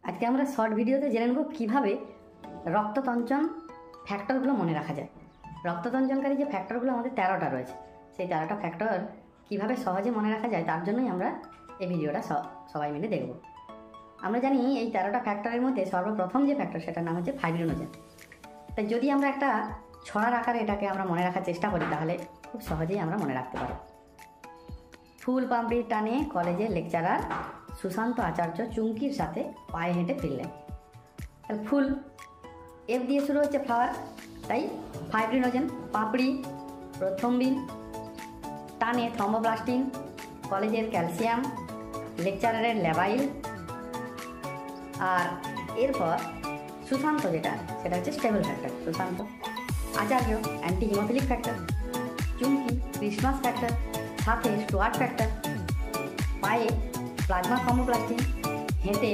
আজকে আমরা শর্ট ভিডিওতে জেনে নেব কীভাবে রক্ততঞ্চন ফ্যাক্টরগুলো মনে রাখা যায়। রক্ততঞ্চনকারী যে ফ্যাক্টরগুলো আমাদের 13টা রয়েছে, সেই 13টা ফ্যাক্টর কীভাবে সহজে মনে রাখা যায় তার জন্যই আমরা এই ভিডিওটা সবাই মিলে দেখব। আমরা জানি এই 13টা ফ্যাক্টরের মধ্যে সর্বপ্রথম যে ফ্যাক্টর সেটার নাম হচ্ছে ফাইব্রিনোজেন। তাই যদি আমরা একটা ছড়ার আকারে এটাকে আমরা মনে রাখার চেষ্টা করি তাহলে খুব সহজেই আমরা মনে রাখতে পারি। ফুল পাম্পড়ির টানে কলেজের লেকচারার সুশান্ত আচার্য চুমকির সাথে পায়ে হেঁটে ফিরলেন। তাহলে ফুল এফ দিয়ে শুরু হচ্ছে ফ্লাওয়ার, তাই ফাইব্রিনোজেন। পাপড়ি প্রথমবিন, টানে থ্রম্বোপ্লাস্টিন, কলেজের ক্যালসিয়াম, লেকচারারের ল্যাবাইল, আর এরপর সুশান্ত সেটা হচ্ছে স্টেবল ফ্যাক্টর। সুশান্ত আচার্য অ্যান্টি হিমোফিলিক ফ্যাক্টর, চুমকি ক্রিসমাস ফ্যাক্টর, সাথে স্টুয়ার্ট ফ্যাক্টর, পায়ে প্লাজমা থ্রম্বোপ্লাস্টিন, হেঁটে